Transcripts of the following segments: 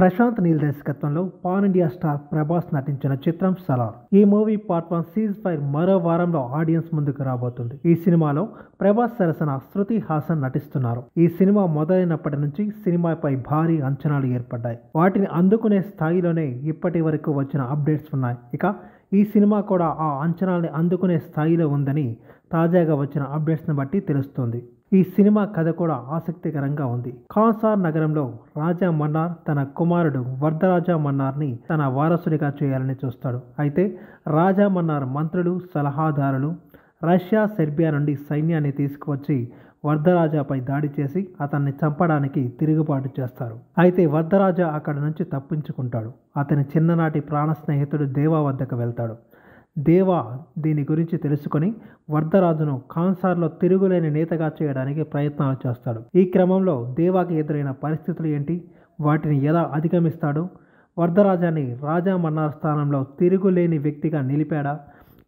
ప్రశాంత్ నీల్ దర్శకత్వంలో pan India star Prabhas నటించిన చిత్రం సలార్. ఈ మూవీ పార్ట్ 1 సీజ్ ఫైర్ మరో వారంలో ఆడియన్స్ ముందుకు రాబోతుంది. ఈ సినిమాలో ప్రభాస్ సరసన శృతి హాసన్ నటిస్తున్నారు. ఈ సినిమా మొదలైనప్పటి నుంచి సినిమాపై భారీ అంచనాలు ఏర్పడ్డాయి. వాటిని అందుకునే స్థాయిలోనే ఇప్పటి వరకు వచ్చిన అప్డేట్స్ ఉన్నాయి. ఇక ఈ సినిమా కూడా ఆ అంచనాల్ని అందుకునే స్థాయిలో ఉందని తాజాగా వచ్చిన అప్డేట్స్ని బట్టి తెలుస్తోంది. ఈ సినిమా కథ కూడా ఆసక్తికరంగా ఉంది. కాన్సార్ నగరంలో రాజా మన్నార్ తన కుమారుడు వరదరాజా మన్నార్ని తన వారసుడిగా చేయాలని చూస్తాడు. అయితే రాజా మన్నార్ మంత్రులు, సలహాదారులు రష్యా, సెర్బియా నుండి సైన్యాన్ని తీసుకువచ్చి వరదరాజాపై దాడి చేసి అతన్ని చంపడానికి తిరుగుబాటు చేస్తారు. అయితే వరదరాజా అక్కడి నుంచి తప్పించుకుంటాడు. అతని చిన్ననాటి ప్రాణ స్నేహితుడు దేవా వద్దకు వెళ్తాడు. దేవా దీని గురించి తెలుసుకొని వరదరాజును కాన్సార్లో తిరుగులేని నేతగా చేయడానికి ప్రయత్నాలు చేస్తాడు. ఈ క్రమంలో దేవాకి ఎదురైన పరిస్థితులు ఏంటి, వాటిని ఎలా అధిగమిస్తాడు, వరదరాజాని రాజా మన్నార్ స్థానంలో తిరుగులేని వ్యక్తిగా నిలిపాడా,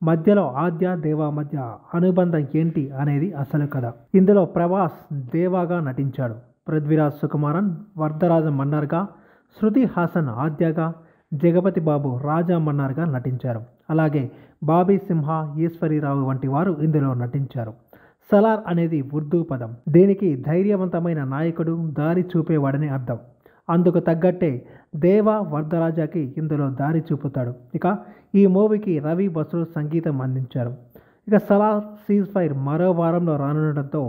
మధ్యలో ఆద్య దేవా మధ్య అనుబంధం ఏంటి అనేది అసలు కథ. ఇందులో ప్రభాస్ దేవాగా నటించాడు. పృథ్వీరాజ్ సుకుమారన్ వరదరాజ మన్నార్గా, శృతి హాసన్ ఆద్యగా, జగపతి బాబు రాజా మన్నార్గా నటించారు. అలాగే బాబీ సింహ, ఈశ్వరీరావు వంటి వారు ఇందులో నటించారు. సలార్ అనేది ఉర్దూ పదం. దీనికి ధైర్యవంతమైన నాయకుడు, దారి చూపేవాడని అర్థం. అందుకు తగ్గట్టే దేవా వరదరాజాకి ఇందులో దారి చూపుతాడు. ఇక ఈ మూవీకి రవి బస్రు సంగీతం అందించారు. ఇక సలార్ సీజ్ ఫైర్ మరో వారంలో రానుండటంతో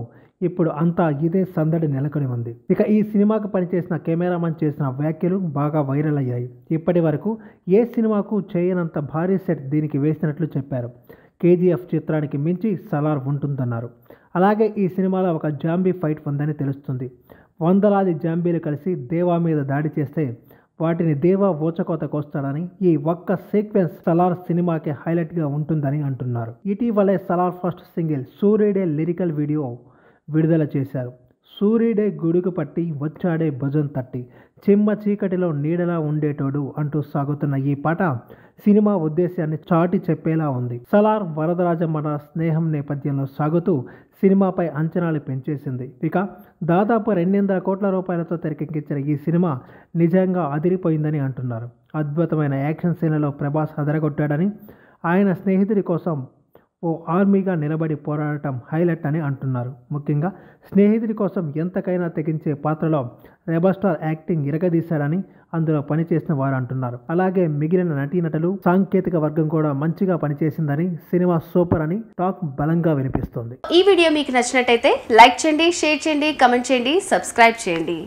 ఇప్పుడు అంతా ఇదే సందడి నెలకొని ఉంది. ఇక ఈ సినిమాకు పనిచేసిన కెమెరామన్ చేసిన వ్యాఖ్యలు బాగా వైరల్ అయ్యాయి. ఇప్పటి వరకు ఏ సినిమాకు చేయనంత భారీ సెట్ దీనికి వేసినట్లు చెప్పారు. కేజీఎఫ్ చిత్రానికి మించి సలార్ ఉంటుందన్నారు. అలాగే ఈ సినిమాలో ఒక జాంబీ ఫైట్ ఉందని తెలుస్తుంది. వందలాది జాంబీలు కలిసి దేవా మీద దాడి చేస్తే వాటిని దేవా ఊచకోత కోస్తాడని, ఈ ఒక్క సీక్వెన్స్ సలార్ సినిమాకి హైలైట్గా ఉంటుందని అంటున్నారు. ఇటీవలే సలార్ ఫస్ట్ సింగిల్ సూర్యుడే లిరికల్ వీడియో విడుదల చేశారు. సూర్యుడే గొడుగు పట్టి వచ్చాడే భుజం తట్టి, చిమ్మ చీకటిలో నీడలా ఉండేటోడు అంటూ సాగుతున్న ఈ పాట సినిమా ఉద్దేశాన్ని చాటి చెప్పేలా ఉంది. సలార్ వరదరాజ మన స్నేహం నేపథ్యంలో సాగుతూ సినిమాపై అంచనాలు పెంచేసింది. ఇక దాదాపు 200 కోట్ల రూపాయలతో తెరకెక్కించిన ఈ సినిమా నిజంగా అదిరిపోయిందని అంటున్నారు. అద్భుతమైన యాక్షన్ సీన్లలో ప్రభాస్ అదరగొట్టాడని, ఆయన స్నేహితుడి కోసం ఓ ఆర్మీగా నిలబడి పోరాడటం హైలైట్ అని అంటున్నారు. ముఖ్యంగా స్నేహితుడి కోసం ఎంతకైనా తెగించే పాత్రలో రెబల్ స్టార్ యాక్టింగ్ ఇరగదీశాడని అందులో పనిచేసిన వారు అంటున్నారు. అలాగే మిగిలిన నటీనటులు, సాంకేతిక వర్గం కూడా మంచిగా పనిచేసిందని, సినిమా సూపర్ అని టాక్ బలంగా వినిపిస్తుంది. ఈ వీడియో మీకు నచ్చినట్టయితే లైక్ చేయండి, షేర్ చేయండి, కమెంట్ చేయండి, సబ్స్క్రైబ్ చేయండి.